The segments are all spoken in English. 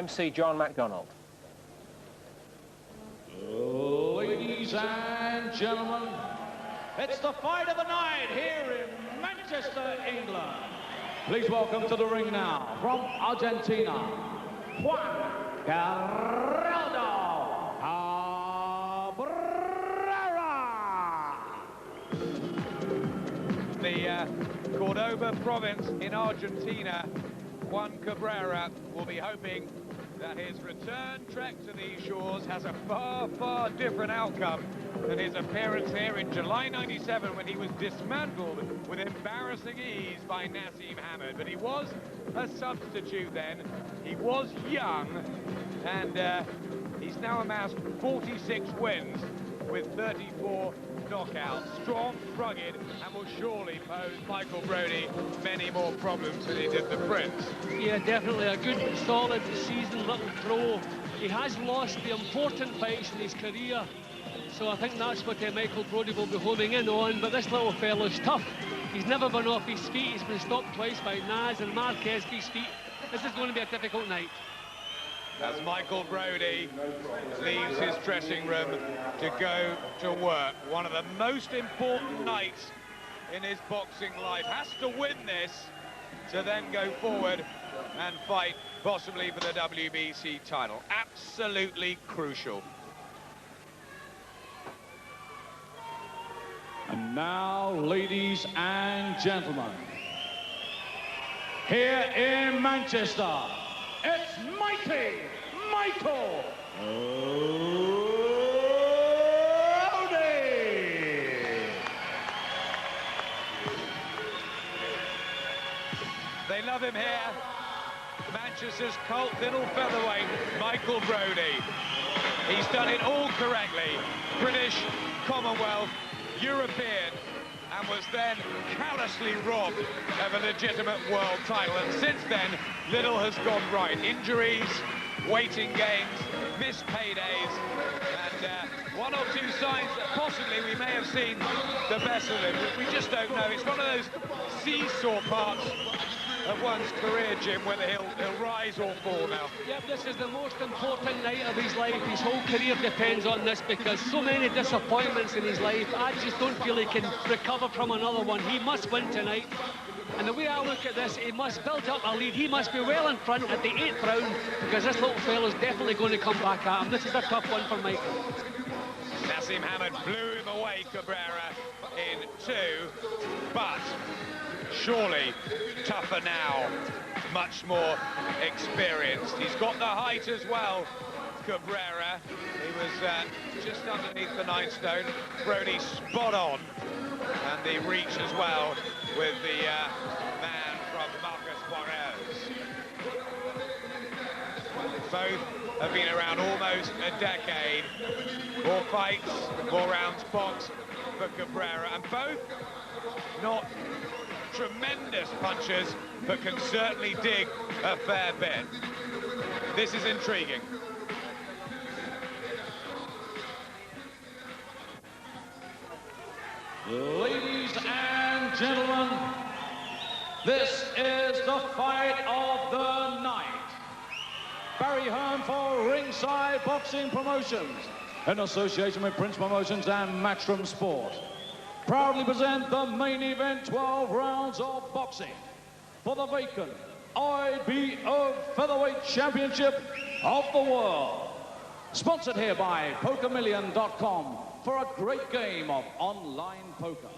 MC John McDonald. Ladies and gentlemen, it's the fight of the night here in Manchester, England. Please welcome to the ring now, from Argentina, Juan Gerardo Cabrera. The Cordoba province in Argentina, Juan Cabrera will be hoping that his return trek to these shores has a far, far different outcome than his appearance here in July '97 when he was dismantled with embarrassing ease by Naseem Hamed. But he was a substitute then, he was young, and he's now amassed 46 wins with 34 knockouts. Strong, rugged, and will surely pose Michael Brodie many more problems than he did the Prince. Yeah, definitely a good, solid, seasoned little pro. He has lost the important fights in his career, so I think that's what Michael Brodie will be homing in on. But this little fella's tough. He's never been off his feet. He's been stopped twice by Naz and Marquez to his feet. This is going to be a difficult night. As Michael Brodie leaves his dressing room to go to work. One of the most important nights in his boxing life. Has to win this to then go forward and fight possibly for the WBC title. Absolutely crucial. And now, ladies and gentlemen, here in Manchester, it's mighty Michael Brodie. They love him here. Manchester's cult little featherweight, Michael Brodie. He's done it all correctly. British, Commonwealth, European, and was then callously robbed of a legitimate world title. And since then, little has gone right. Injuries, waiting games, missed paydays, and one or two signs that possibly we may have seen the best of him. We just don't know. It's one of those seesaw parts of one's career, Jim, whether he'll rise or fall now. Yep, this is the most important night of his life. His whole career depends on this because so many disappointments in his life. I just don't feel he can recover from another one. He must win tonight. And the way I look at this, he must build up a lead. He must be well in front at the 8th round because this little fella's definitely going to come back at him. This is a tough one for Michael. Naseem Hamed blew him away, Cabrera, in 2, but surely tougher now, much more experienced. He's got the height as well, Cabrera. He was just underneath the 9 stone. Brodie spot on, and the reach as well with the man from Marcus Juarez. Both have been around almost a decade. More fights, more rounds boxed for Cabrera, and both not tremendous punchers, but can certainly dig a fair bit. This is intriguing. Ladies and gentlemen, this is the fight of the night. Barry Hearn for Ringside Boxing Promotions, in association with Prince Promotions and Matchroom Sport, proudly present the main event, 12 rounds of boxing for the vacant IBO Featherweight Championship of the world. Sponsored here by PokerMillion.com for a great game of online poker.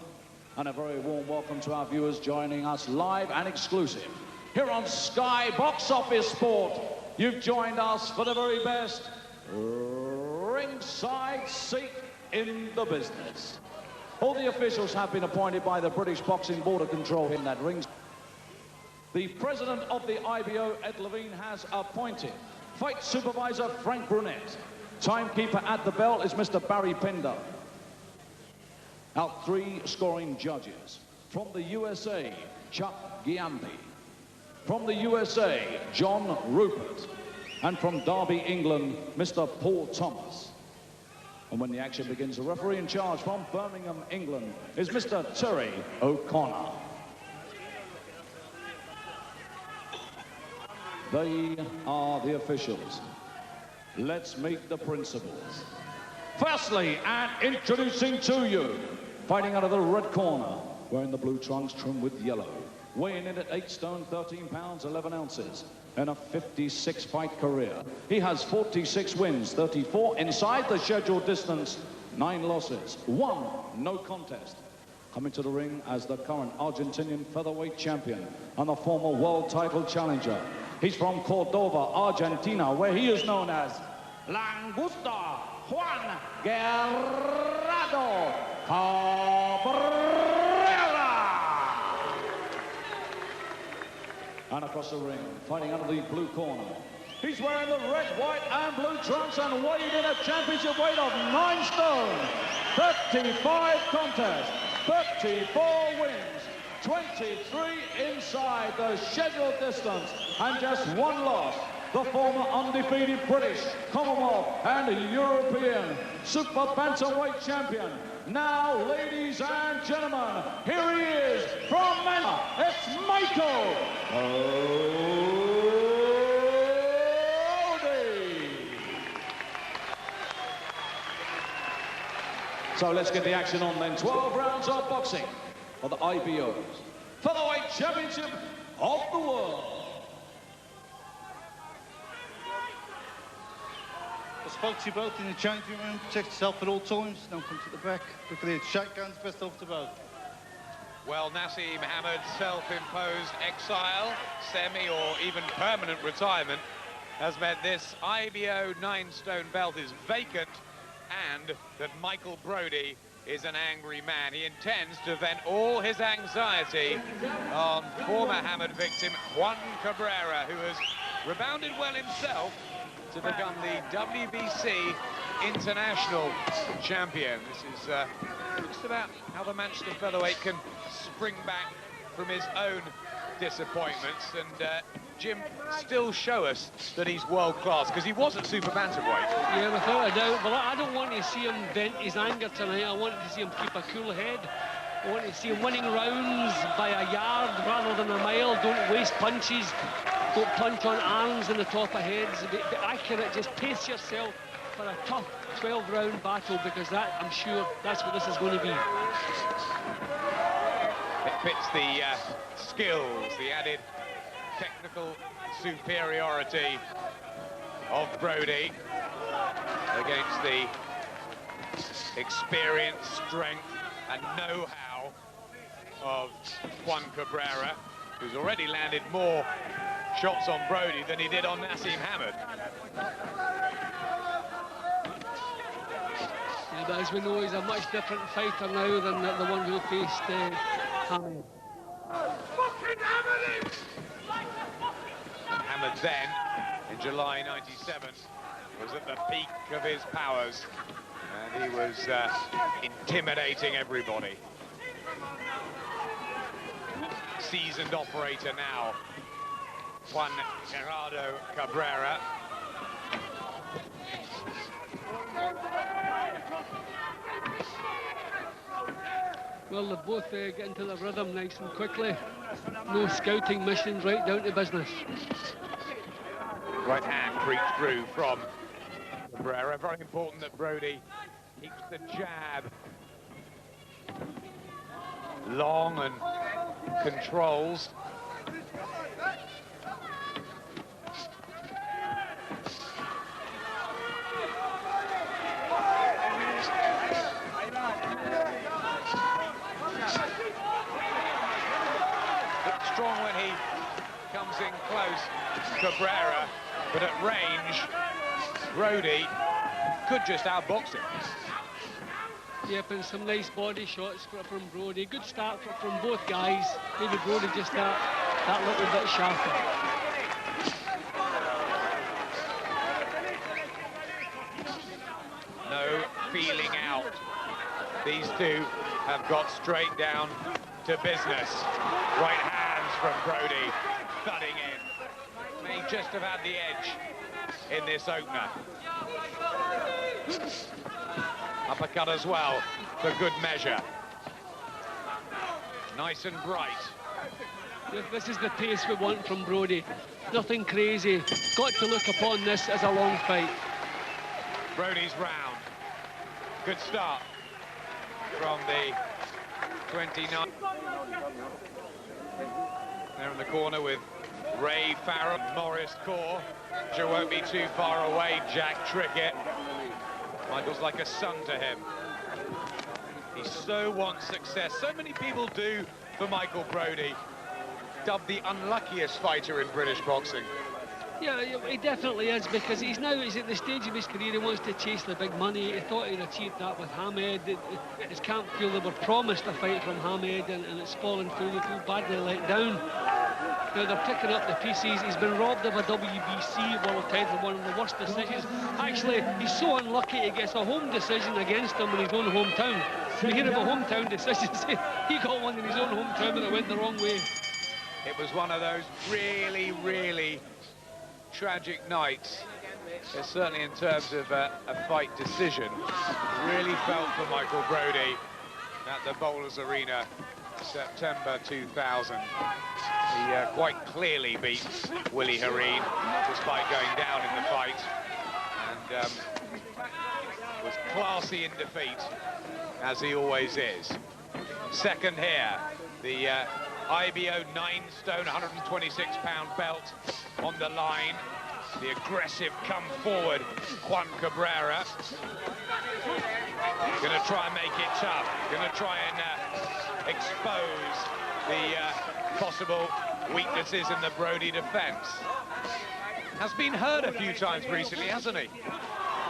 And a very warm welcome to our viewers joining us live and exclusive here on Sky Box Office Sport. You've joined us for the very best ringside seat in the business. All the officials have been appointed by the British Boxing Board of Control in that ring. The president of the IBO, Ed Levine, has appointed fight supervisor Frank Brunette. Timekeeper at the bell is Mr. Barry Pinder. Our 3 scoring judges. From the USA, Chuck Giambi. From the USA, John Rupert. And from Derby, England, Mr. Paul Thomas. And when the action begins, the referee in charge from Birmingham, England, is Mr. Terry O'Connor. They are the officials. Let's meet the principals. Firstly, and introducing to you, fighting out of the red corner, wearing the blue trunks trimmed with yellow, weighing in at 8 stone, 13 pounds, 11 ounces, in a 56-fight career. He has 46 wins, 34 inside the scheduled distance, 9 losses, 1 no contest. Coming to the ring as the current Argentinian featherweight champion and the former world title challenger. He's from Cordova, Argentina, where he is known as Langusta Juan Gerardo Cabrera. And across the ring, fighting out of the blue corner, he's wearing the red, white, and blue trunks and weighed in a championship weight of 9 stone, 35 contests, 34 wins, 23 inside the scheduled distance, and just 1 loss. The former undefeated British, Commonwealth, and European Super Bantamweight champion. Now, ladies and gentlemen, here he is from Manchester. It's Michael Brodie. So let's get the action on then. 12 rounds of boxing for the IBO's Featherweight Championship of the World. I spoke to you both in the changing room. Protect yourself at all times. Don't come to the back. Quickly, shake hands, best off to both. Well, Naseem Hammed's self-imposed exile, semi or even permanent retirement has meant this IBO 9-stone belt is vacant, and that Michael Brodie is an angry man. He intends to vent all his anxiety on former Hamed victim Juan Cabrera, who has rebounded well himself to become the WBC International Champion. This is just about how the Manchester featherweight can spring back from his own disappointments, and Jim, still show us that he's world-class, because he was at super bantamweight. Yeah, without a doubt, but I don't want to see him vent his anger tonight. I want to see him keep a cool head. I want to see him winning rounds by a yard rather than a mile. Don't waste punches. Don't punch on arms in the top of heads. Be accurate. Just pace yourself for a tough 12-round battle, because that, I'm sure, that's what this is going to be. It fits the skills, the added technical superiority of Brodie against the experience, strength, and know-how of Juan Cabrera, who's already landed more shots on Brodie than he did on Naseem Hamed. Yeah, but as we know, he's a much different fighter now than the one who faced Hamed. Hamed then, in July '97, was at the peak of his powers, and he was intimidating everybody. Seasoned operator now, Juan Gerardo Cabrera. Well, they both get into the rhythm nice and quickly. No scouting missions, right down to business. Right hand creeps through from Cabrera. Very important that Brodie keeps the jab long and controls. Looks strong when he comes in close, Cabrera, but at range, Brodie could just outbox him. Yep, and some nice body shots from Brodie. Good start from both guys. Maybe Brodie just that little bit sharper. No feeling out. These two have got straight down to business. Right hands from Brodie, thudding in. May just have had the edge in this opener. Uppercut as well, for good measure. Nice and bright. This is the pace we want from Brodie. Nothing crazy. Got to look upon this as a long fight. Brodie's round. Good start from the 29. There in the corner with Ray Farrell, Morris Core. Joe won't be too far away, Jack Trickett. Michael's like a son to him. He so wants success. So many people do for Michael Brodie. Dubbed the unluckiest fighter in British boxing. Yeah, he definitely is, because he's at the stage of his career he wants to chase the big money. He thought he'd achieved that with Hamed. His camp feel they were promised a fight from Hamed, and it's fallen through. They feel badly let down. Now they're picking up the pieces. He's been robbed of a WBC world title, one of the worst decisions. Actually, he's so unlucky he gets a home decision against him in his own hometown. We hear of a hometown decision. He got one in his own hometown, but it went the wrong way. It was one of those really, really tragic nights, certainly in terms of a fight decision. Really felt for Michael Brodie at the Bowlers Arena, September 2000. He quite clearly beats Willie Hareen, despite going down in the fight, and was classy in defeat, as he always is. Second here, the IBO 9-stone, 126-pound belt on the line. The aggressive come forward, Juan Cabrera. Gonna try and make it tough. Gonna try and expose the possible weaknesses in the Brodie defense. Has been hurt a few times recently, hasn't he?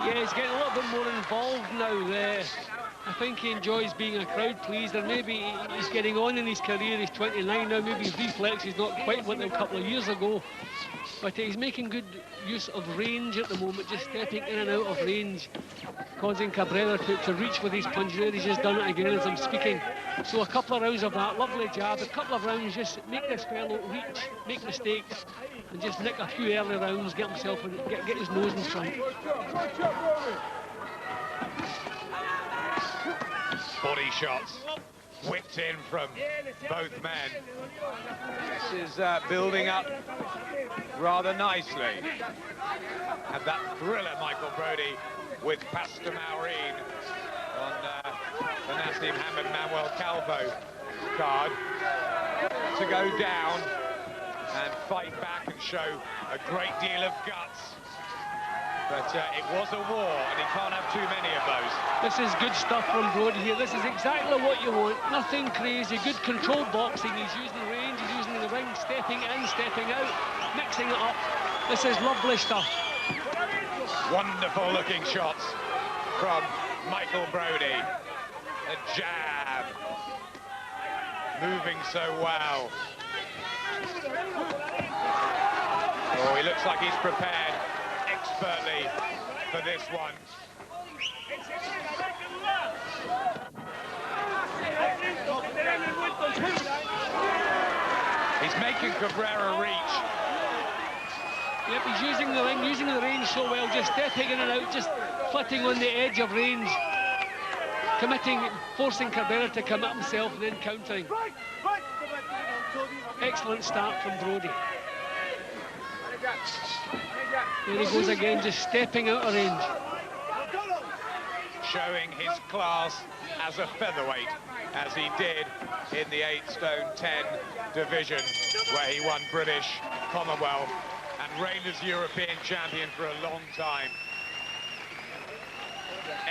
Yeah, he's getting a little bit more involved now there. I think he enjoys being a crowd pleaser. Maybe he's getting on in his career. He's 29 now. Maybe his reflex is not quite what they were a couple of years ago. But he's making good use of range at the moment, just stepping in and out of range, causing Cabrera to reach with his punch. There, he's just done it again as I'm speaking. So a couple of rounds of that, lovely jab. A couple of rounds, just make this fellow reach, make mistakes, and just nick a few early rounds, get himself, get his nose in front. Body shots whipped in from both men. This is building up rather nicely. And that thriller, Michael Brodie, with Pastor Maureen on the Nassim Hamad Manuel Calvo card, to go down and fight back and show a great deal of guts. But it was a war, and he can't have too many of those. This is good stuff from Brodie here. This is exactly what you want. Nothing crazy, good controlled boxing. He's using the range, he's using the ring, stepping in, stepping out, mixing it up. This is lovely stuff. Wonderful looking shots from Michael Brodie. A jab. Moving so well. Oh, he looks like he's prepared expertly for this one. He's making Cabrera reach. Yep, he's using the ring, using the range so well, just stepping in and out, just flitting on the edge of range, committing, forcing Cabrera to commit himself and then countering. Excellent start from Brodie. There he goes again, just stepping out of range. Showing his class as a featherweight, as he did in the 8-stone 10 division, where he won British, Commonwealth, and reigned as European champion for a long time.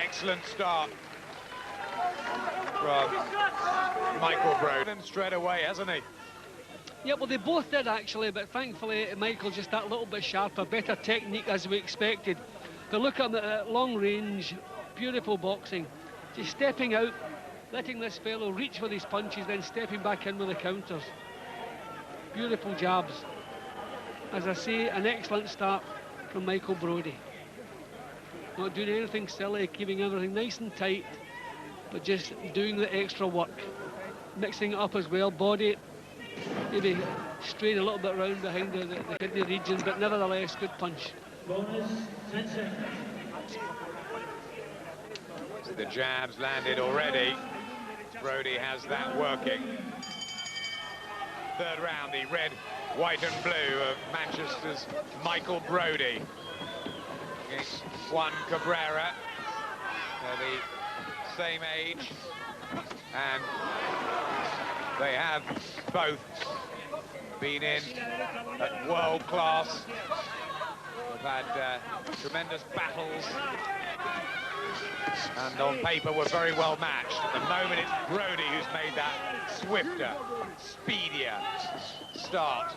Excellent start from Michael Brodie. Straight away, hasn't he? Yeah, well, they both did actually, but thankfully Michael just that little bit sharper, better technique as we expected. But look at him at long range, beautiful boxing, just stepping out, letting this fellow reach with his punches, then stepping back in with the counters. Beautiful jabs. As I say, an excellent start from Michael Brodie. Not doing anything silly, keeping everything nice and tight, but just doing the extra work. Mixing it up as well, body, maybe straying a little bit round behind the kidney region, but nevertheless, good punch. The jabs landed already. Brodie has that working. third round, the red, white and blue of Manchester's Michael Brodie against Juan Cabrera. They're the same age, and they have both been in at world class. They've had tremendous battles, and on paper were very well matched. At the moment, it's Brodie who's made that swifter, speedier start.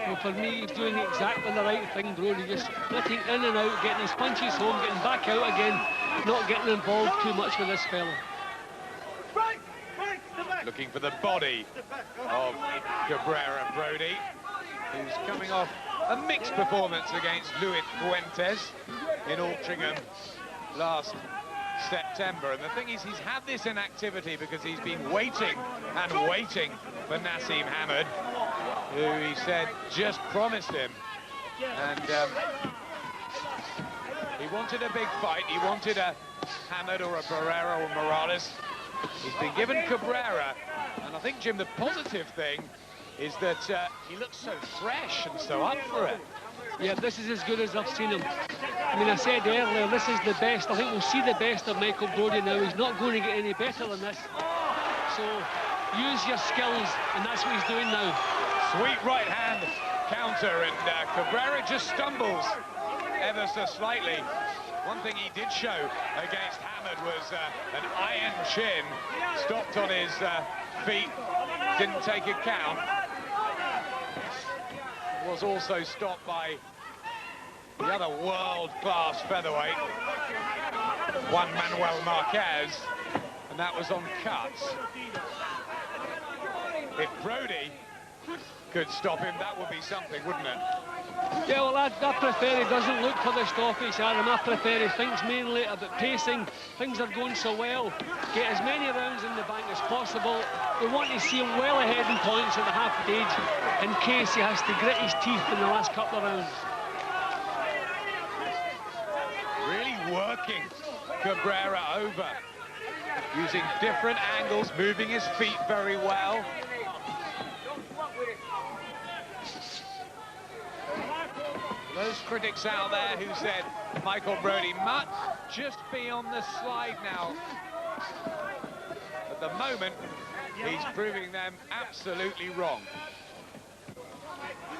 Well, for me, he's doing exactly the right thing, Brodie, just splitting in and out, getting his punches home, getting back out again, not getting involved too much with this fella. Looking for the body of Cabrera. Brodie, who's coming off a mixed performance against Luis Fuentes in Altrincham last September. And the thing is, he's had this inactivity because he's been waiting and waiting for Naseem Hamed, who he said just promised him. And he wanted a big fight. He wanted a Hamed or a Barrera or Morales. He's been given Cabrera, and I think, Jim, the positive thing is that he looks so fresh and so up for it. Yeah, this is as good as I've seen him. I mean, I said earlier, this is the best. I think we'll see the best of Michael Brodie now. He's not going to get any better than this. So use your skills, and that's what he's doing now. Sweet right hand counter, and Cabrera just stumbles ever so slightly. One thing he did show against Hamed was an iron chin, stopped on his feet, didn't take a count. Was also stopped by the other world-class featherweight, Juan Manuel Marquez, and that was on cuts. If Brodie could stop him, that would be something, wouldn't it? Yeah, well, I prefer he doesn't look for the stoppage, Adam. I prefer he thinks mainly about pacing. Things are going so well. Get as many rounds in the bank as possible. We want to see him well ahead in points at the half stage in case he has to grit his teeth in the last couple of rounds. Really working Cabrera over, using different angles, moving his feet very well. Those critics out there who said Michael Brodie might just be on the slide now. At the moment, he's proving them absolutely wrong.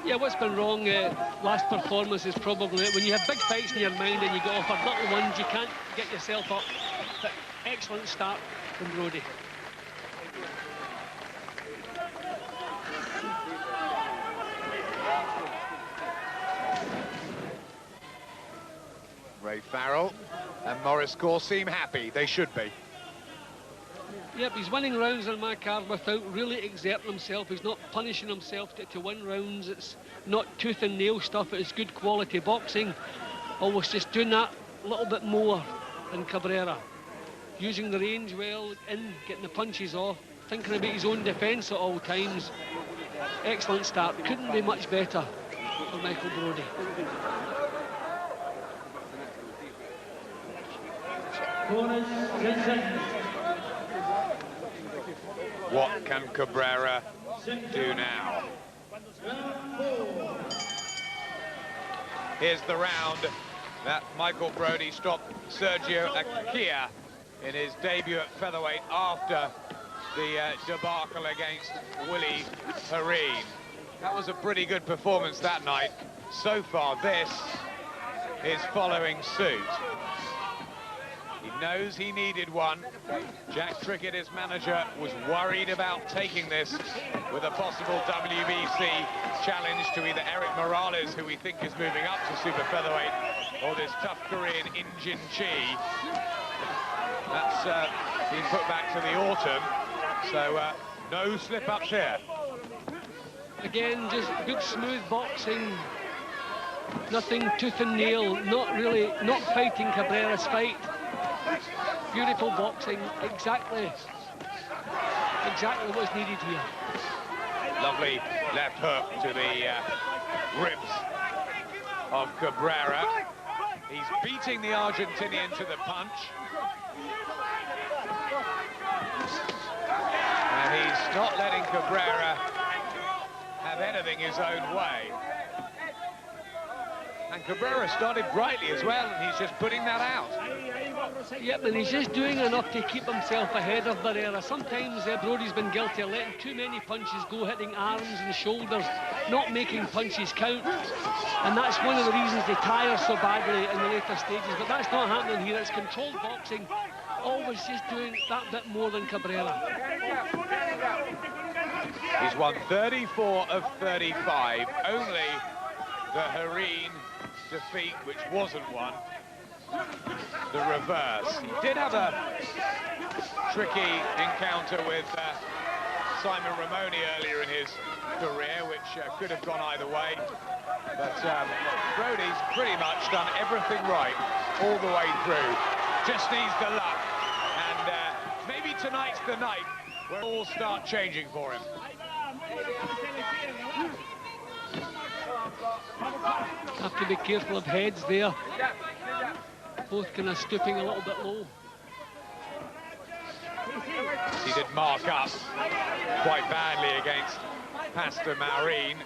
Yeah, what's been wrong last performance is probably when you have big fights in your mind and you get offered little ones, you can't get yourself up. But excellent start from Brodie. Ray Farrell and Maurice Gore seem happy. They should be. Yep, he's winning rounds on my card without really exerting himself. He's not punishing himself to win rounds. It's not tooth and nail stuff. It's good quality boxing. Always just doing that a little bit more than Cabrera. Using the range well, getting the punches off, thinking about his own defence at all times. Excellent start. Couldn't be much better for Michael Brodie. What can Cabrera do now? Here's the round that Michael Brodie stopped Sergio Akia in his debut at featherweight after the debacle against Willie Hareen. That was a pretty good performance that night. So far, this is following suit. He knows he needed one. Jack Trickett, his manager, was worried about taking this with a possible WBC challenge to either Eric Morales, who we think is moving up to super featherweight, or this tough Korean In Jin Chi. That's been put back to the autumn, so no slip-ups here. Again, just good smooth boxing. Nothing tooth and nail, not fighting Cabrera's fight. Beautiful boxing, exactly what's needed here. Lovely left hook to the ribs of Cabrera. He's beating the Argentinian to the punch. And he's not letting Cabrera have anything his own way. And Cabrera started brightly as well, and he's just putting that out. Yep, and he's just doing enough to keep himself ahead of Barrera. Sometimes Brodie's been guilty of letting too many punches go, hitting arms and shoulders, not making punches count. And that's one of the reasons they tire so badly in the later stages. But that's not happening here. It's controlled boxing, always just doing that bit more than Cabrera. He's won 34 of 35, only the Hareen defeat, which wasn't one, the reverse. He did have a tricky encounter with Simon Ramoni earlier in his career, which could have gone either way. But Brodie's pretty much done everything right all the way through. Just needs the luck. And maybe tonight's the night where it all start changing for him. Have to be careful of heads there. Both kind of stooping a little bit low. He did mark up quite badly against Pastor Marine.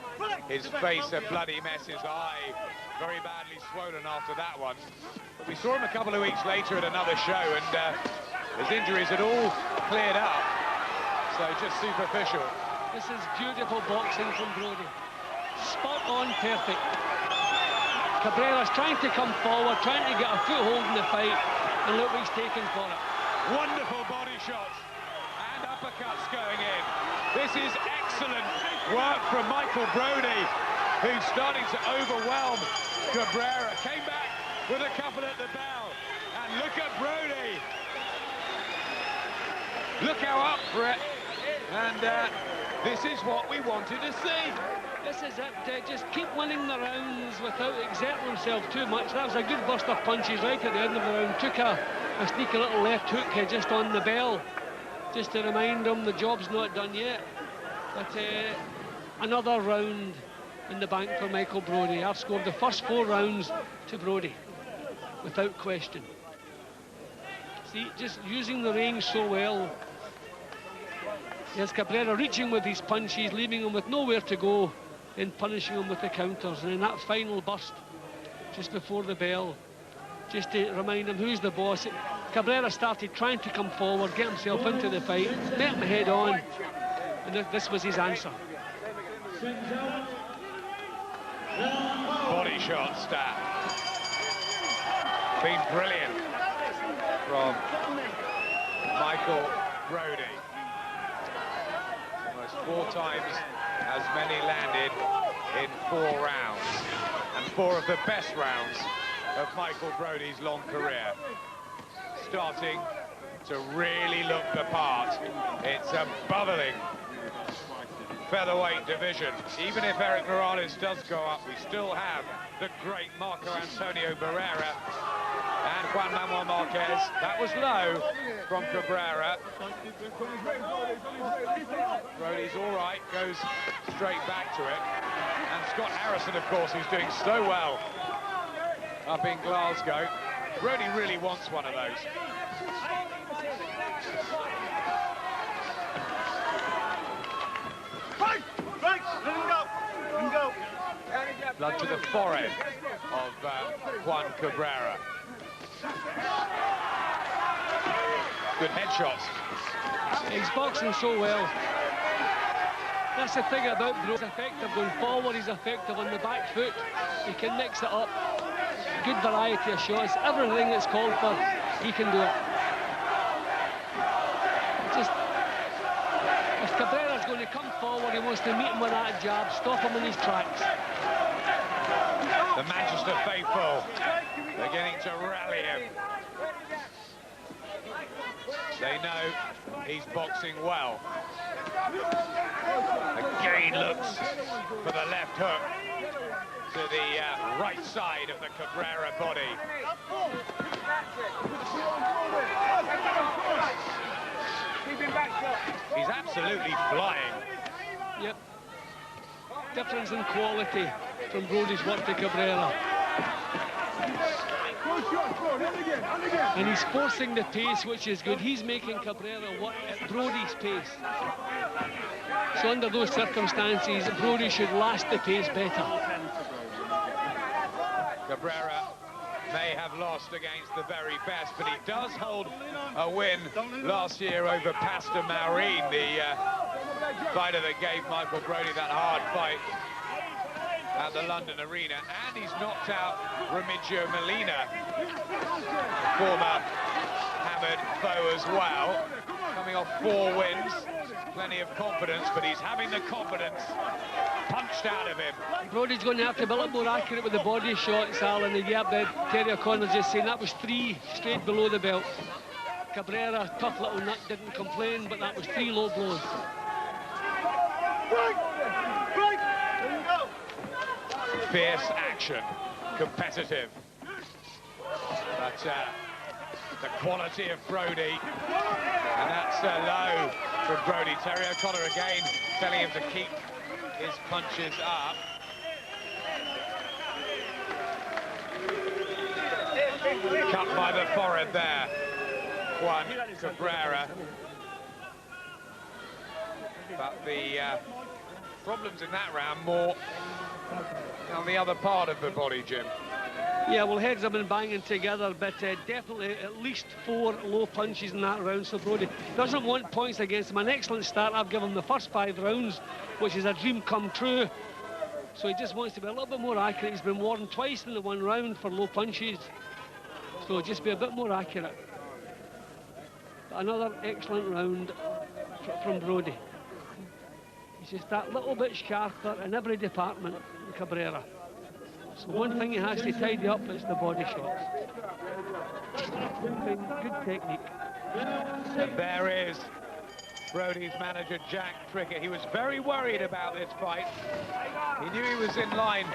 His face a bloody mess, his eye very badly swollen after that one. But we saw him a couple of weeks later at another show, and his injuries had all cleared up. So just superficial. This is beautiful boxing from Brodie. Spot on, perfect. Cabrera's trying to come forward, trying to get a foothold in the fight, and look what he's taken for it. Wonderful body shots and uppercuts going in. This is excellent work from Michael Brodie, who's starting to overwhelm Cabrera. Came back with a couple at the bell, and look at Brodie. Look how up for it, and this is what we wanted to see. This is it, just keep winning the rounds without exerting himself too much. That was a good burst of punches right at the end of the round. Took a sneaky little left hook just on the bell, just to remind him the job's not done yet. But another round in the bank for Michael Brodie. I've scored the first 4 rounds to Brodie, without question. See, just using the range so well. There's Cabrera reaching with his punches, leaving him with nowhere to go, and punishing him with the counters. And in that final burst, just before the bell, just to remind him who's the boss, Cabrera started trying to come forward, get himself into the fight, met him head on, and this was his answer. Body shot stat. Been brilliant from Michael Brodie. Almost 4 times as many landed in 4 rounds, and 4 of the best rounds of Michael Brodie's long career. Starting to really look the part. It's a bubbling featherweight division. Even if Eric Morales does go up, we still have the great Marco Antonio Barrera and Juan Manuel Marquez. That was low from Cabrera. Brodie's all right, goes straight back to it. And Scott Harrison, of course, who's doing so well up in Glasgow. Brodie really wants one of those. Blood to the forehead of Juan Cabrera. Good headshots. He's boxing so well. That's the thing about Brodie. He's effective going forward, he's effective on the back foot. He can mix it up. Good variety of shots. Everything that's called for, he can do it. Just, if Cabrera's going to come forward, he wants to meet him with that jab, stop him in his tracks. The Manchester faithful beginning to rally him. They know he's boxing well. Again looks for the left hook to the right side of the Cabrera body. He's absolutely flying. Yep. Difference in quality from Brodie's work to Cabrera. And he's forcing the pace, which is good. He's making Cabrera work at Brodie's pace. So under those circumstances, Brodie should last the pace better. Cabrera may have lost against the very best, but he does hold a win last year over Pastor Maureen, the fighter that gave Michael Brodie that hard fight at the London Arena. And he's knocked out Remigio Molina, former hammered foe as well, coming off 4 wins. Plenty of confidence, but he's having the confidence punched out of him. Brodie's going to have to be a little more accurate with the body shots, Alan. And yeah, but Terry O'Connor just saying that was 3 straight below the belt. Cabrera, tough little nut, didn't complain, but that was 3 low blows. Fierce action, competitive. But the quality of Brodie, and that's low from Brodie. Terry O'Connor again telling him to keep his punches up. Cut by the forehead there, Juan Cabrera. But the problems in that round more on the other part of the body, Jim. Yeah, well, heads have been banging together, but definitely at least 4 low punches in that round. So Brodie doesn't want points against him. An excellent start. I've given him the first 5 rounds, which is a dream come true. So he just wants to be a little bit more accurate. He's been warned twice in the 1 round for low punches. So just be a bit more accurate. But another excellent round from Brodie. He's just that little bit sharper in every department, Cabrera. So one thing he has to tidy up is the body shots. Good technique. And there is Brodie's manager, Jack Trickett. He was very worried about this fight. He knew he was in line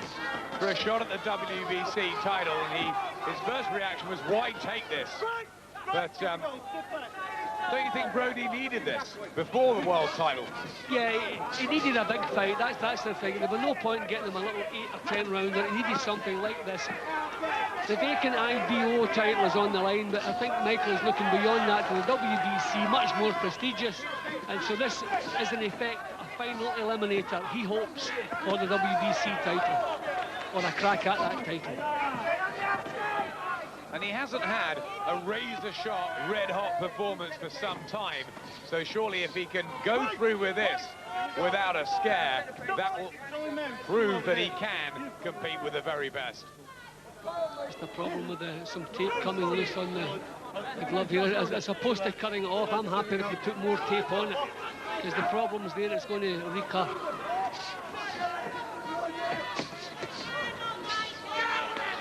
for a shot at the WBC title, and his first reaction was, why take this? But don't you think Brodie needed this before the world title? Yeah, he needed a big fight. That's the thing. There was no point in getting him a little 8 or 10 rounder. He needed something like this. The vacant IBO title is on the line, but I think Michael is looking beyond that to the WBC, much more prestigious. And so this is, in effect, a final eliminator. He hopes for the WBC title, or a crack at that title. And he hasn't had a razor-sharp, red-hot performance for some time. So surely if he can go through with this without a scare, that will prove that he can compete with the very best. That's the problem with some tape coming loose on the glove here. As opposed to cutting it off, I'm happy if you put more tape on it, because the problem's there, it's going to recur.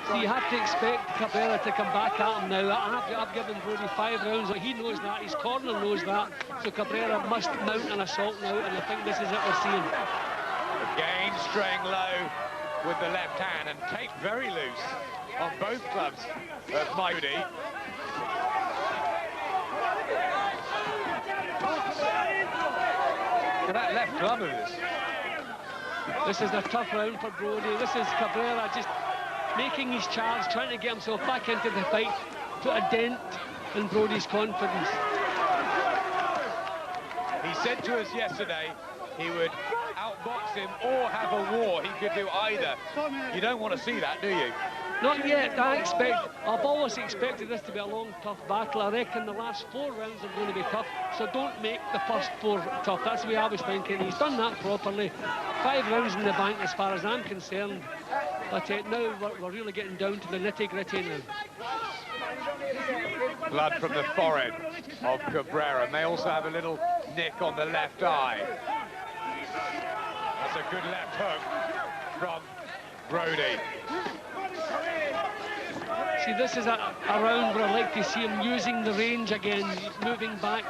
So you have to expect Cabrera to come back at him now. I've given Brodie 5 rounds. He knows that, his corner knows that. So Cabrera must mount an assault now, and I think this is it we're seeing. Again, straying low with the left hand, and tape very loose on both clubs of Brodie. To that left glove of his. This is a tough round for Brodie. This is Cabrera just making his charge, trying to get himself back into the fight, put a dent in Brodie's confidence. He said to us yesterday he would outbox him or have a war. He could do either. You don't want to see that, do you? Not yet. I've always expected this to be a long, tough battle. I reckon the last 4 rounds are going to be tough, so don't make the first 4 tough. That's the way I was thinking. He's done that properly. 5 rounds in the bank as far as I'm concerned. But now we're really getting down to the nitty-gritty now. Blood from the forehead of Cabrera. May also have a little nick on the left eye. That's a good left hook from Brodie. See, this is a round where I'd like to see him using the range again, moving back,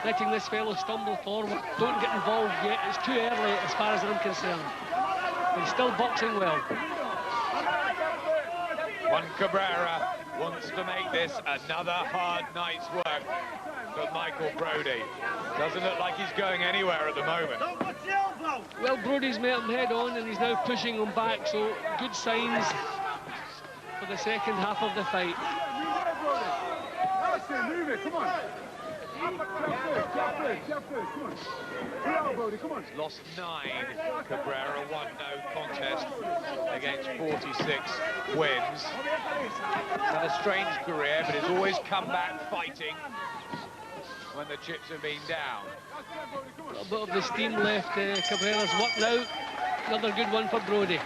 letting this fellow stumble forward. Don't get involved yet. It's too early as far as I'm concerned. He's still boxing well. Juan Cabrera wants to make this another hard night's work for Michael Brodie. Doesn't look like he's going anywhere at the moment. Well, Brodie's met him head on and he's now pushing him back, so good signs. for the second half of the fight. Move it, come on. He's lost 9. Cabrera won no contest against 46 wins. He's had a strange career, but he's always come back fighting when the chips have been down. A little bit of the steam left Cabrera's work now. Another good one for Brodie.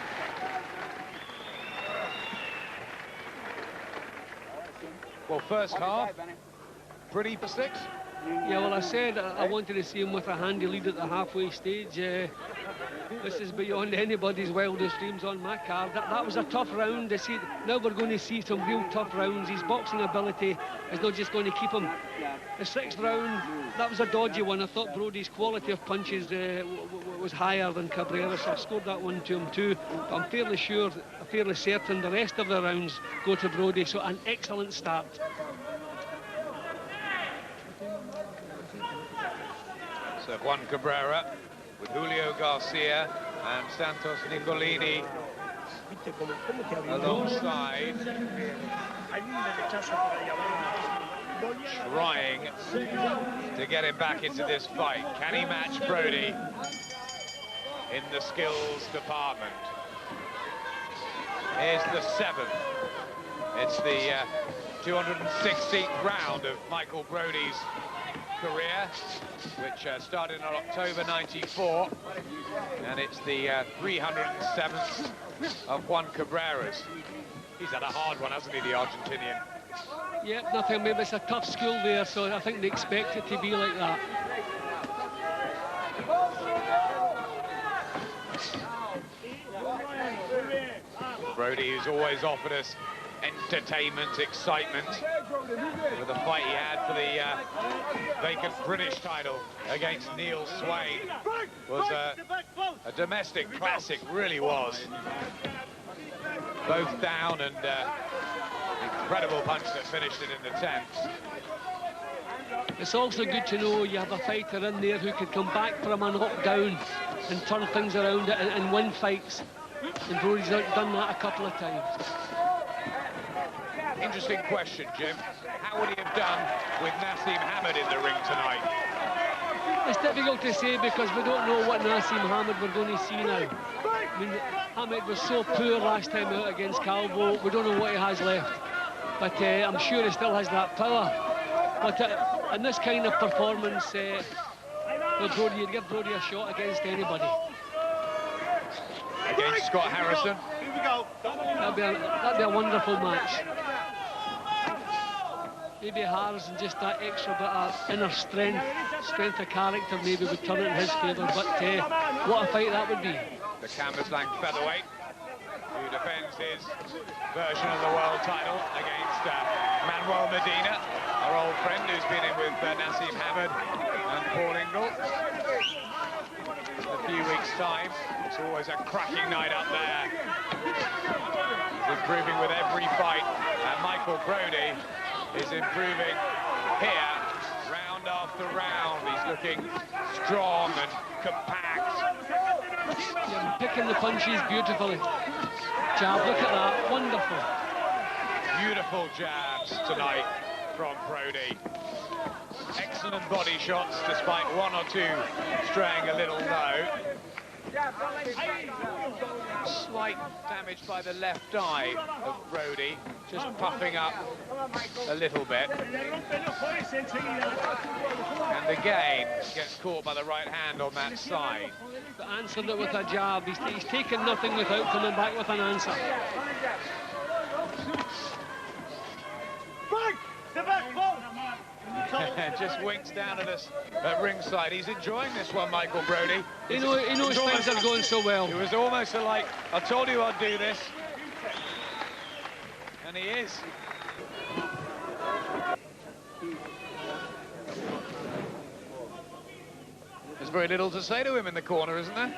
Well, first half, pretty for 6. Yeah, well, I said I wanted to see him with a handy lead at the halfway stage. This is beyond anybody's wildest dreams on my card. That was a tough round to see. Now we're going to see some real tough rounds. His boxing ability is not just going to keep him. The 6th round, that was a dodgy one. I thought Brodie's quality of punches was higher than Cabrera, so I scored that one to him too. But I'm fairly sure, fairly certain the rest of the rounds go to Brodie, so an excellent start. So Juan Cabrera with Julio Garcia and Santos Nicolini alongside, trying to get him back into this fight. Can he match Brodie in the skills department? Here's the 7th. It's the 216th round of Michael Brodie's career, which started in October '94, and it's the 307th of Juan Cabrera's. He's had a hard one, hasn't he, the Argentinian? Yeah, nothing, maybe it's a tough school there, so I think they expect it to be like that. Brodie, who's always offered us entertainment, excitement, with the fight he had for the vacant British title against Neil Swain, was a domestic classic, really was. Both down, and incredible punch that finished it in the 10th. It's also good to know you have a fighter in there who could come back from a knockdown and turn things around and win fights. And Brodie's done that a couple of times. Interesting question, Jim. How would he have done with Naseem Hamed in the ring tonight? It's difficult to say because we don't know what Naseem Hamed we're going to see now. I mean, Hamed was so poor last time out against Calvo. We don't know what he has left. But I'm sure he still has that power. But in this kind of performance, Brodie, you'd give Brodie a shot against anybody. Against Scott Harrison. Here we go. That'd be a wonderful match. Maybe Harrison, just that extra bit of inner strength of character maybe would turn it in his favour, but what a fight that would be. The canvas-lang featherweight, who defends his version of the world title against Manuel Medina, our old friend who's been in with Naseem Hamed and Paul Ingle. In a few weeks' time, it's always a cracking night up there. He's improving with every fight, and Michael Brodie is improving here, round after round. He's looking strong and compact. Yeah, picking the punches beautifully. Jab, look at that, wonderful. Beautiful jabs tonight from Brodie. Excellent body shots, despite one or two straying a little low. Slight damage by the left eye of Brodie, just puffing up a little bit. And again, gets caught by the right hand on that side. But answered it with a jab. He's taken nothing without coming back with an answer. Just winks down at us at ringside. He's enjoying this one, Michael Brodie. He knows things are going so well. It was almost like, I told you I'd do this. And he is. There's very little to say to him in the corner, isn't there?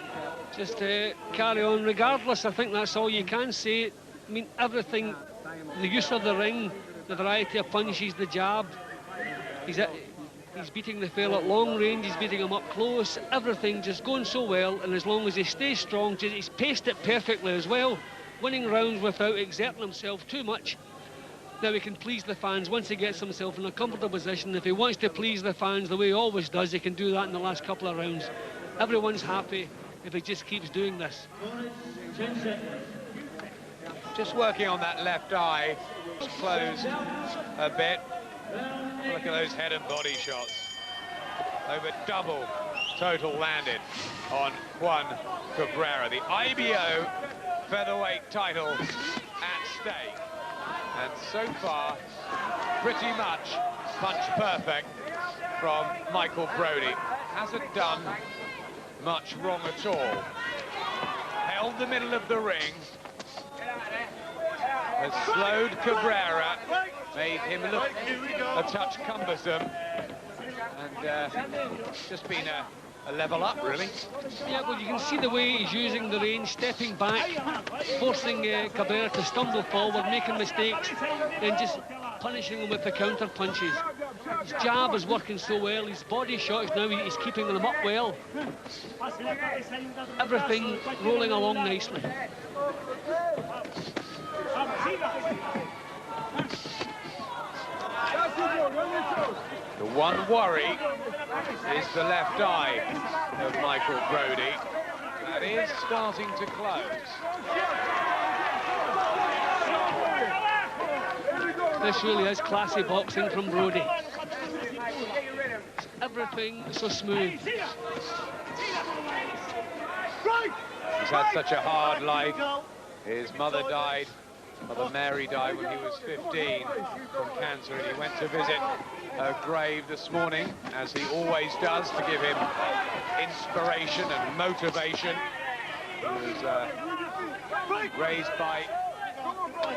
Just carry on regardless. I think that's all you can say. I mean, everything, the use of the ring, the variety of punches, the jab. He's beating the fella at long range, he's beating him up close, everything just going so well, and as long as he stays strong, he's paced it perfectly as well. winning rounds without exerting himself too much. Now he can please the fans once he gets himself in a comfortable position. If he wants to please the fans the way he always does, he can do that in the last couple of rounds. Everyone's happy if he just keeps doing this. Just working on that left eye, closed a bit. Look at those head and body shots. Over double total landed on Juan Cabrera. The IBO featherweight title at stake. And so far, pretty much punch perfect from Michael Brodie. Hasn't done much wrong at all. Held the middle of the ring. Has slowed Cabrera, made him look a touch cumbersome, and just been a level up, really. Yeah, well, you can see the way he's using the range, stepping back, forcing Cabrera to stumble forward, making mistakes, and just punishing him with the counter punches. His jab is working so well, his body shots now, he's keeping them up well. Everything rolling along nicely. The one worry is the left eye of Michael Brodie. That is starting to close. This really is classy boxing from Brodie. Everything so smooth. He's had such a hard life. His mother died. Mother Mary died when he was 15 from cancer, and he went to visit her grave this morning, as he always does, to give him inspiration and motivation. He was raised by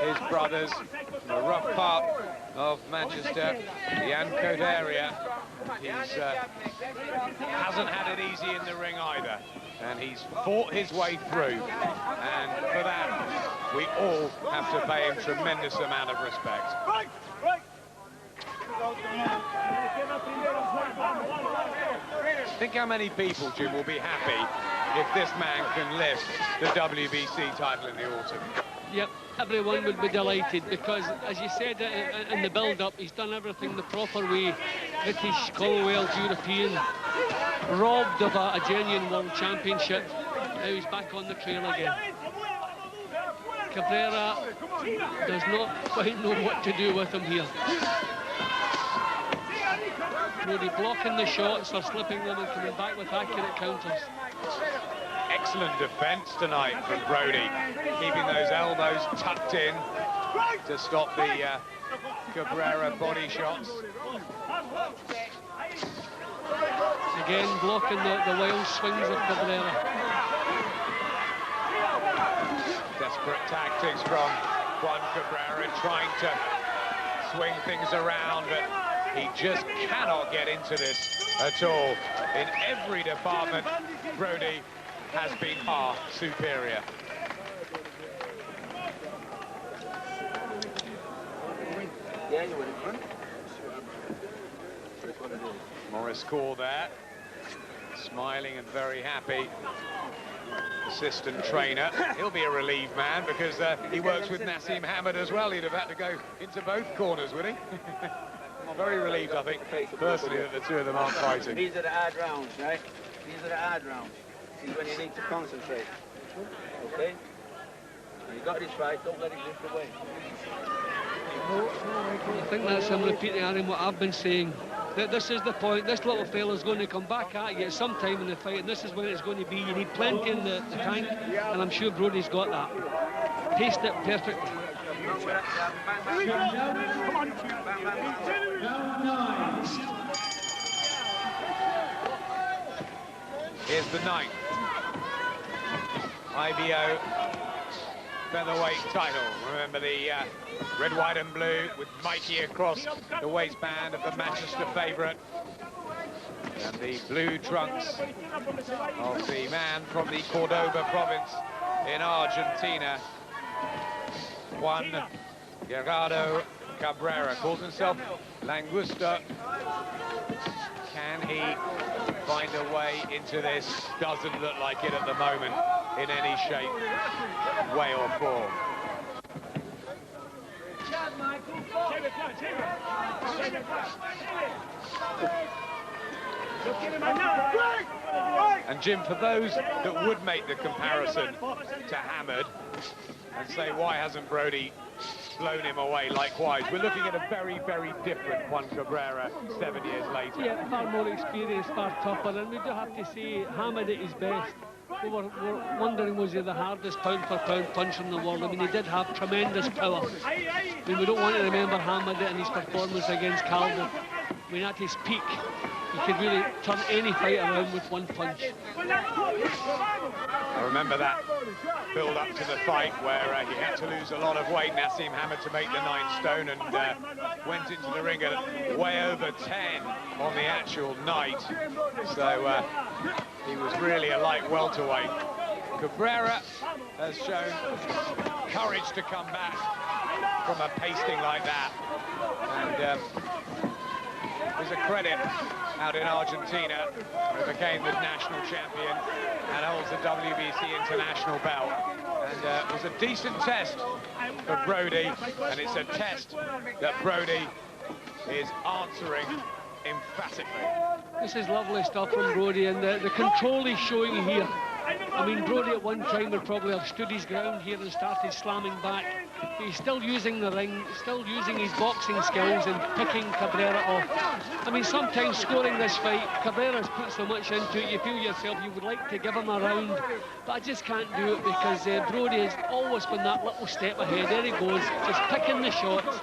his brothers from a rough part of Manchester, the Ancoat area. He hasn't had it easy in the ring either, and he's fought his way through, and for that we all have to pay him tremendous amount of respect. Think how many people, Jim, will be happy if this man can lift the WBC title in the autumn. Yep, everyone would be delighted, because, as you said in the build-up, he's done everything the proper way. British, Commonwealth, European, robbed of a genuine world championship. Now he's back on the trail again. Cabrera does not quite know what to do with him here. Brodie blocking the shots or slipping them and coming back with accurate counters. Excellent defence tonight from Brodie, keeping those elbows tucked in to stop the Cabrera body shots. Again, blocking the wild swings of Cabrera. Desperate tactics from Juan Cabrera, trying to swing things around, but he just cannot get into this at all. In every department, Brodie has been far superior. Morris Call there, smiling and very happy. Assistant trainer. He'll be a relieved man, because he works with Nassim Hamid as well. He'd have had to go into both corners, would he? I'm very relieved, I think, personally, that the two of them aren't fighting. These are the hard rounds, right? These are the hard rounds. This is when you need to concentrate. Okay? You got this fight, don't let it drift away. I think that's him repeating, Aaron, what I've been saying. That this is the point. This little fella's going to come back at you at some time in the fight, and this is when it's going to be. You need plenty in the tank, and I'm sure Brodie's got that. Paced it perfectly. Here's the ninth IBO featherweight title. Remember the red, white and blue with Mikey across the waistband of the Manchester favourite, and the blue trunks of the man from the Cordoba province in Argentina, Juan Gerardo Cabrera. Calls himself Langusta. Can he find a way into this? Doesn't look like it at the moment. in any shape, way or form. And Jim, for those that would make the comparison to Hamad and say, why hasn't Brodie blown him away likewise, we're looking at a very, very different Juan Cabrera 7 years later. Yeah, far more experienced, far tougher, and we do have to say Hamad at his best. We were wondering, was he the hardest pound-for-pound puncher in the world? I mean, he did have tremendous power. I mean, we don't want to remember Hamad in his performance against Calder. I mean, at his peak, he could really turn any fight around with one punch. I remember that build up to the fight where he had to lose a lot of weight, Nassim Hamad, to make the 9 stone, and went into the ring at way over 10 on the actual night. So he was really a light welterweight. Cabrera has shown courage to come back from a pasting like that, and there's a credit out in Argentina, who became the national champion and holds the WBC international belt. And it was a decent test for Brodie, and it's a test that Brodie is answering emphatically. This is lovely stuff from Brodie, and the control he's showing here. I mean, Brodie at one time would probably have stood his ground here and started slamming back. He's still using the ring, still using his boxing skills and picking Cabrera off. I mean, sometimes scoring this fight, Cabrera's put so much into it, you feel yourself you would like to give him a round, but I just can't do it because Brodie has always been that little step ahead. There he goes, just picking the shots,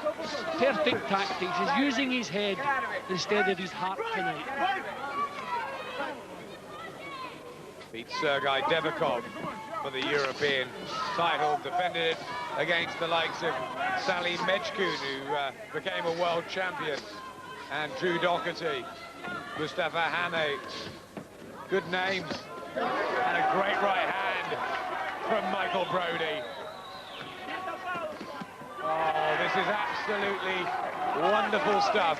perfect tactics. He's using his head instead of his heart tonight. Beats Sergei Devikov for the European title, defended it against the likes of Sally Mechkun, who became a world champion, and Drew Doherty, Mustafa Hane. Good names, and a great right hand from Michael Brodie. Oh, this is absolutely wonderful stuff.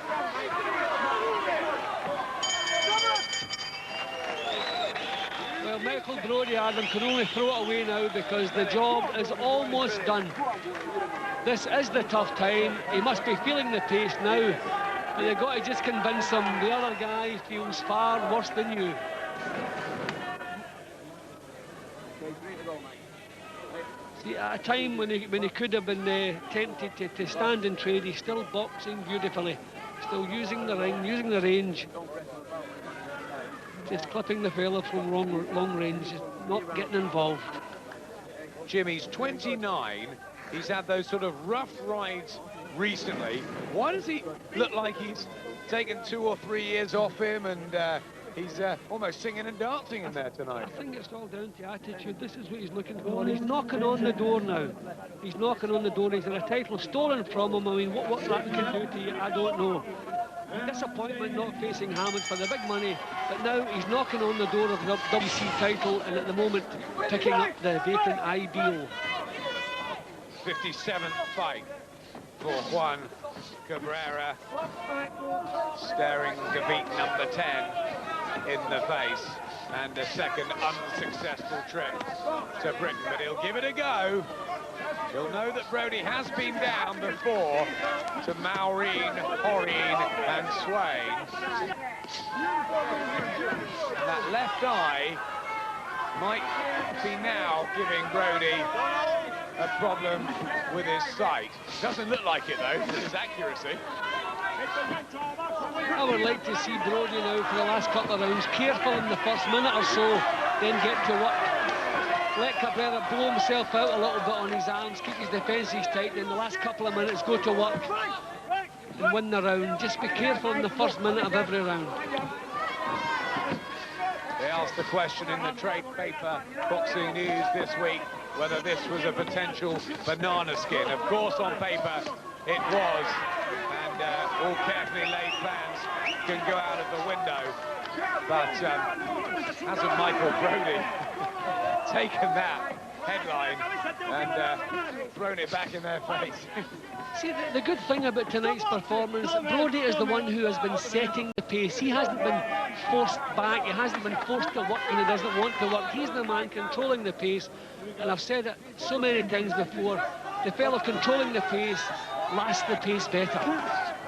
Well, Michael Brodie, Adam, can only throw it away now because the job is almost done. This is the tough time. He must be feeling the pace now. But you've got to just convince him the other guy feels far worse than you. See, at a time when he could have been tempted to stand and trade, he's still boxing beautifully. Still using the ring, using the range. Just clipping the fella from long range, not getting involved. Jimmy's 29. He's had those sort of rough rides recently. Why does he look like he's taken 2 or 3 years off him, and he's almost singing and dancing in there tonight? I think it's all down to attitude. This is what he's looking for. He's knocking on the door now. He's knocking on the door. He's had a title stolen from him. I mean, what that can do to you, I don't know. Disappointment not facing Hamad for the big money, but now he's knocking on the door of the WBC title, and at the moment picking up the vacant ideal. 57th fight for Juan Cabrera, staring defeat number 10 in the face, and a second unsuccessful trip to Britain, but he'll give it a go. He'll know that Brodie has been down before to Maureen, Horeen and Swain. And that left eye might be now giving Brodie a problem with his sight. Doesn't look like it though, with his accuracy. I would like to see Brodie now for the last couple of rounds, careful in the first minute or so, then get to work. Let Cabrera blow himself out a little bit on his arms, keep his defences tight, then the last couple of minutes go to work and win the round. Just be careful in the first minute of every round. They asked the question in the trade paper Boxing News this week whether this was a potential banana skin. Of course, on paper, it was, and all carefully laid plans can go out of the window. But hasn't Michael Brodie taken that headline and thrown it back in their face? See, the good thing about tonight's performance, Brodie is the one who has been setting the pace. He hasn't been forced back. He hasn't been forced to work when he doesn't want to work. He's the man controlling the pace. And I've said it so many times before, the fellow controlling the pace lasts the pace better.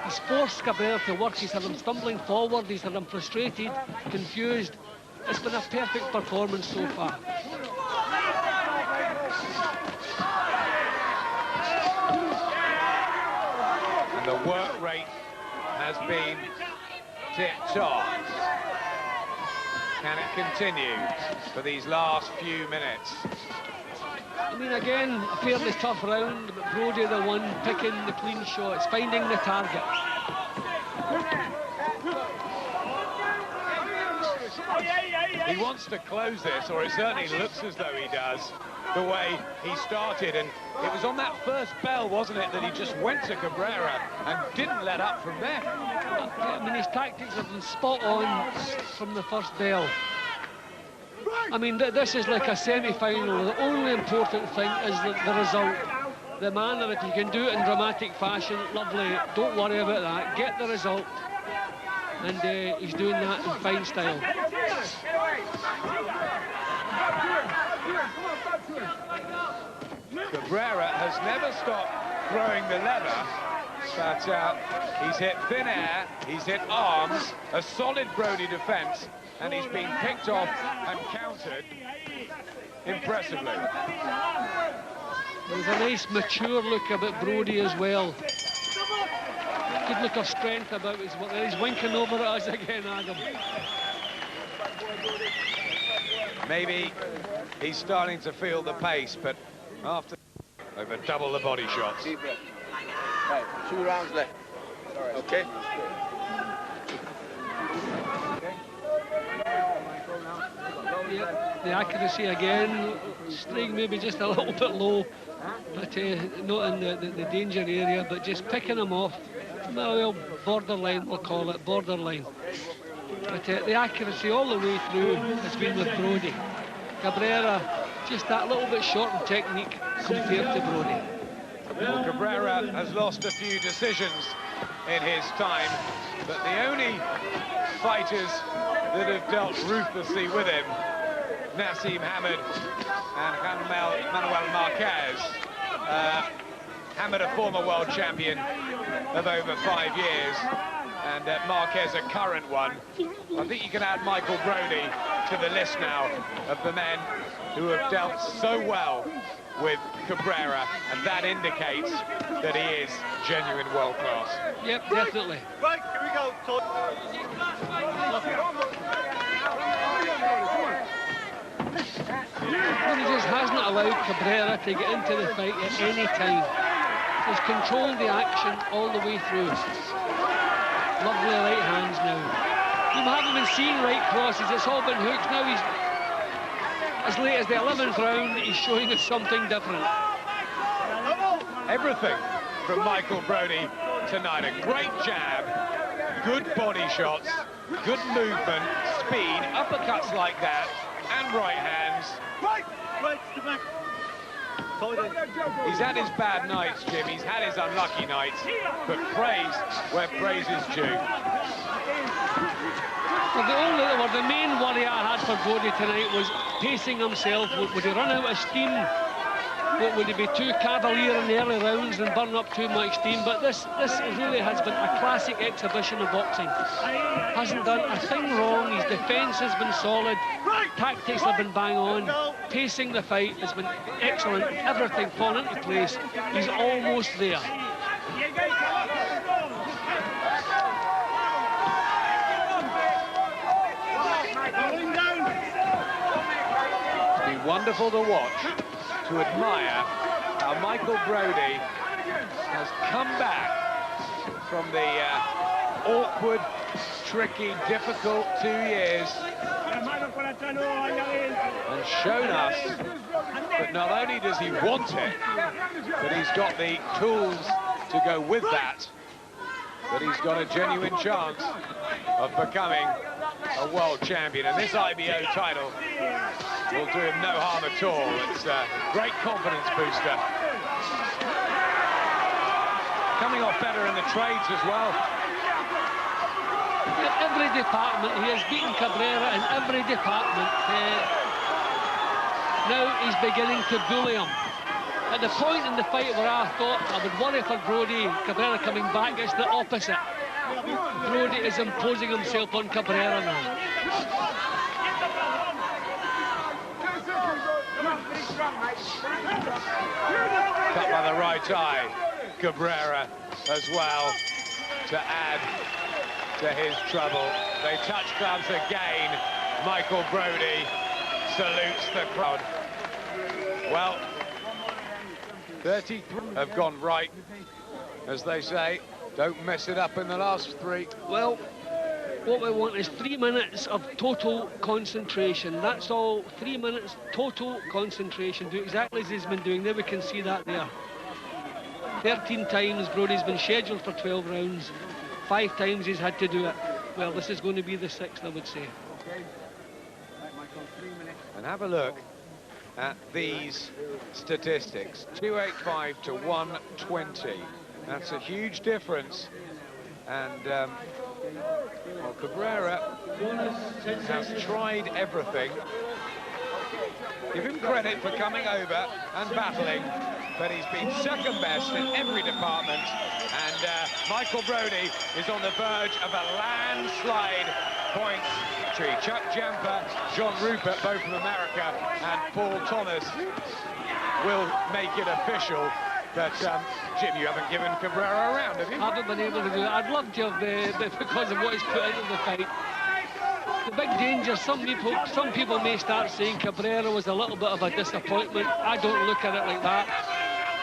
He's forced Cabrera to work. He's had him stumbling forward. He's had him frustrated, confused. It's been a perfect performance so far. And the work rate has been tip-top. Can it continue for these last few minutes? I mean, again, a fairly tough round, but Brodie the one picking the clean shots, finding the target. He wants to close this, or it certainly looks as though he does, the way he started. And it was on that first bell, wasn't it, that he just went to Cabrera and didn't let up from there. I mean, his tactics have been spot on from the first bell. I mean, this is like a semi-final. The only important thing is the result. The manner, if you can do it in dramatic fashion, lovely. Don't worry about that. Get the result. And he's doing that in fine style. Cabrera has never stopped throwing the lever, but he's hit thin air, he's hit arms, a solid Brodie defence, and he's been picked off and countered impressively. There's a nice mature look about Brodie as well. Good look of strength about his work. He's winking over at us again, Adam. Maybe he's starting to feel the pace, but after over double the body shots. Deep breath. Right, 2 rounds left. Okay. Yep, the accuracy again, string maybe just a little bit low, but not in the danger area, but just picking him off. Well, borderline, we'll call it, borderline. But the accuracy all the way through has been with Brodie. Cabrera, just that little bit short in technique compared to Brodie. Well, Cabrera has lost a few decisions in his time, but the only fighters that have dealt ruthlessly with him, Nassim Hamed and Manuel Marquez. Hamed, a former world champion of over 5 years, and Marquez, a current one. I think you can add Michael Brodie to the list now of the men who have dealt so well with Cabrera, and that indicates that he is genuine world class. Yep, definitely. Right, here we go. He just hasn't allowed Cabrera to get into the fight at any time. He's controlled the action all the way through. Lovely right hands now. You haven't been seeing right crosses, it's all been hooks. Now he's, as late as the 11th round, he's showing us something different. Everything from Michael Brodie tonight. A great jab, good body shots, good movement, speed, uppercuts like that, and right hands. Right, to the back. He's had his bad nights, Jim. He's had his unlucky nights, but praise where praise is due. Well, the main worry I had for Brodie tonight was pacing himself. Would he run out of steam? Would he be too cavalier in the early rounds and burn up too much steam? But this really has been a classic exhibition of boxing. Hasn't done a thing wrong. His defence has been solid. Tactics have been bang on. Pacing the fight has been excellent. Everything fallen into place. He's almost there. It's been wonderful to watch, to admire how Michael Brodie has come back from the awkward, tricky, difficult 2 years and shown us that not only does he want it, but he's got the tools to go with that he's got a genuine chance of becoming a world champion. And this IBO title will do him no harm at all. It's a great confidence booster. Coming off better in the trades as well. Every department, he has beaten Cabrera in every department. Now he's beginning to bully him. At the point in the fight where I thought I would worry for Brodie, Cabrera coming back, it's the opposite. Brodie is imposing himself on Cabrera now. Cut by the right eye, Cabrera as well, to add to his trouble. They touch gloves again. Michael Brodie salutes the crowd. Well, 33 have gone right, as they say. Don't mess it up in the last 3. Well, what we want is 3 minutes of total concentration. That's all. 3 minutes total concentration. Do exactly as he's been doing. There we can see that there. 13 times Brodie's been scheduled for 12 rounds. 5 times he's had to do it. Well, this is going to be the 6th, I would say. And have a look at these statistics. 285 to 120. That's a huge difference. And well, Cabrera has tried everything. Give him credit for coming over and battling, but he's been second best in every department. And Michael Brodie is on the verge of a landslide points tree. Chuck Jamper, John Rupert, both from America, and Paul Thomas will make it official. But, Jim, you haven't given Cabrera a round, have you? I haven't been able to do that. I'd love to have, because of what he's put into the fight. The big danger, some people may start saying Cabrera was a little bit of a disappointment. I don't look at it like that.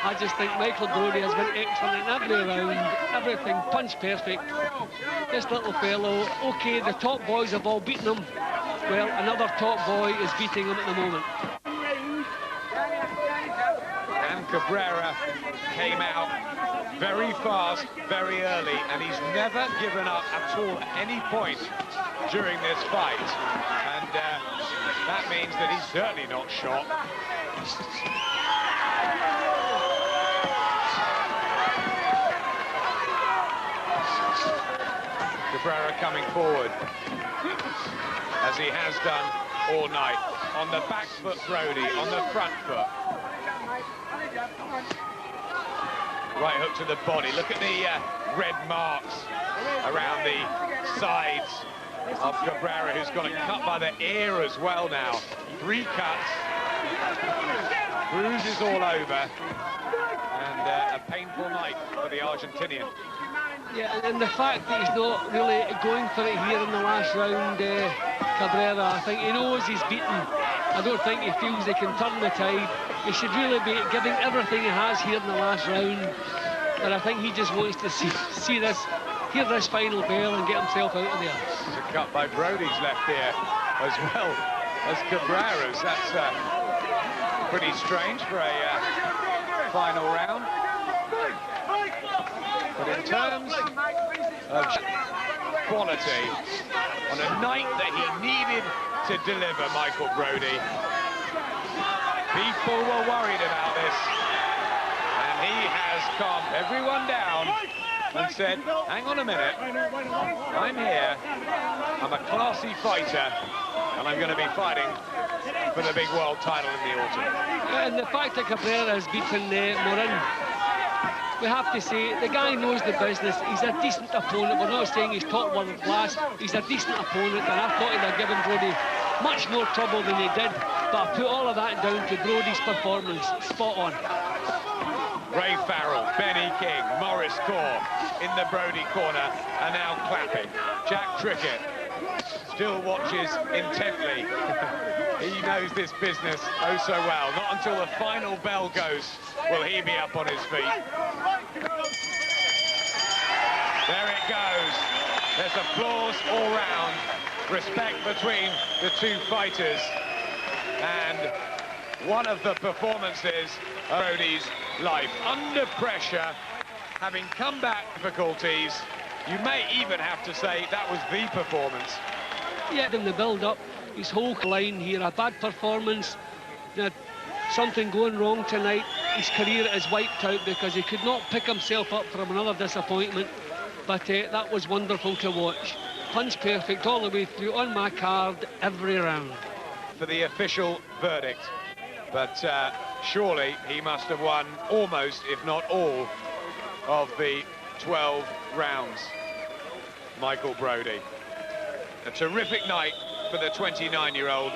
I just think Michael Brodie has been excellent in every round, everything, punch perfect. This little fellow, okay, the top boys have all beaten him. Well, another top boy is beating him at the moment. And Cabrera came out very fast, very early, and he's never given up at all at any point during this fight. And that means that he's certainly not shot. Cabrera coming forward, as he has done all night. On the back foot, Brodie, on the front foot. Right hook to the body. Look at the red marks around the sides of Cabrera, who's got a cut by the ear as well now. 3 cuts, bruises all over, and a painful night for the Argentinian. Yeah, and the fact that he's not really going for it here in the last round, Cabrera, I think he knows he's beaten. I don't think he feels he can turn the tide. He should really be giving everything he has here in the last round. But I think he just wants to hear this final bell and get himself out of there. There's a cut by Brodie's left ear as well as Cabrera's. That's pretty strange for a final round. But in terms of quality, on a night that he needed to deliver, Michael Brodie, people were worried about this, and he has calmed everyone down and said, hang on a minute, I'm here, I'm a classy fighter, and I'm going to be fighting for the big world title in the autumn. And the fact that Cabrera has beaten Morin, we have to say, the guy knows the business. He's a decent opponent. We're not saying he's top world class. He's a decent opponent, and I thought he'd have given Brodie much more trouble than he did. But I put all of that down to Brodie's performance. Spot on. Ray Farrell, Benny King, Maurice Corr in the Brodie corner are now clapping. Jack Trickett still watches intently. He knows this business oh so well. Not until the final bell goes will he be up on his feet. There it goes. There's applause all round. Respect between the two fighters. And one of the performances of Brodie's life. Under pressure, having come back difficulties, you may even have to say that was the performance. Yeah, in the build-up, his whole line here, a bad performance, something going wrong tonight. His career is wiped out because he could not pick himself up from another disappointment. But that was wonderful to watch. punch perfect all the way through on my card every round. For the official verdict, but surely he must have won almost, if not all, of the 12 rounds. Michael Brodie. A terrific night for the 29-year-old.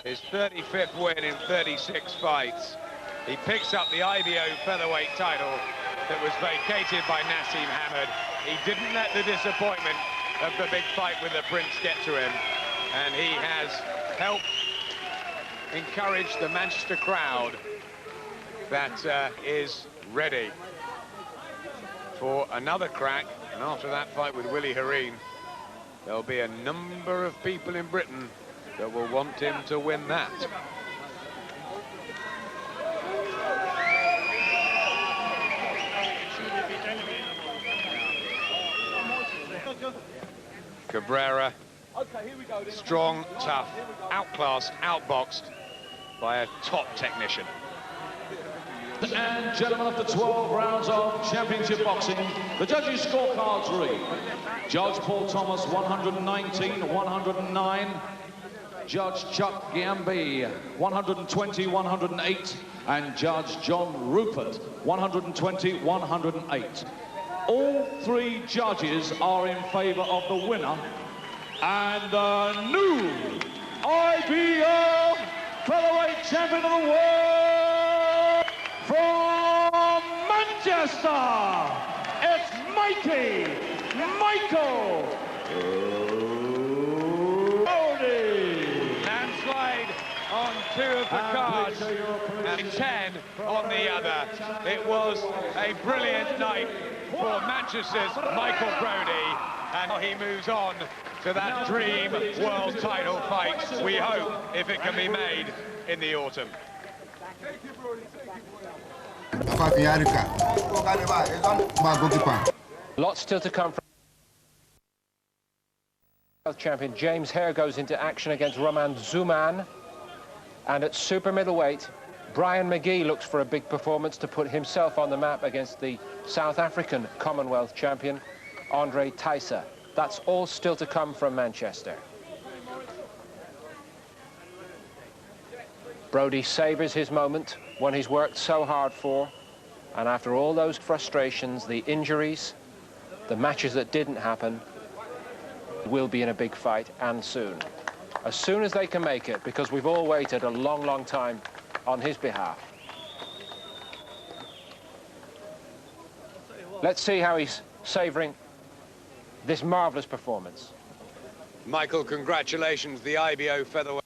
His 35th win in 36 fights. He picks up the IBO featherweight title that was vacated by Nassim Hamad. He didn't let the disappointment of the big fight with the Prince get to him, and he has helped encourage the Manchester crowd that is ready for another crack. And after that fight with Willie Hareen, there'll be a number of people in Britain that will want him to win that. Cabrera, strong, tough, outclassed, outboxed by a top technician. And gentlemen, after 12 rounds of championship boxing, the judges' scorecards read: Judge Paul Thomas, 119-109. Judge Chuck Giambi, 120-108. And Judge John Rupert, 120-108. All three judges are in favour of the winner. And the new IBO featherweight champion of the world from Manchester, it's Michael Brodie. Landslide on 2 of the cards and 10 on the other. It was a brilliant night for Manchester's Michael Brodie, and he moves on to that dream world title fight, we hope, if it can be made in the autumn. Lots still to come from champion James Hare goes into action against Roman Zuman, and at super middleweight Brian McGee looks for a big performance to put himself on the map against the South African Commonwealth champion Andre Tyser. That's all still to come from Manchester. Brodie savours his moment, one he's worked so hard for, and after all those frustrations, the injuries, the matches that didn't happen, will be in a big fight, and soon. As soon as they can make it, because we've all waited a long, long time on his behalf. Let's see how he's savouring this marvellous performance. Michael, congratulations, the IBO featherweight.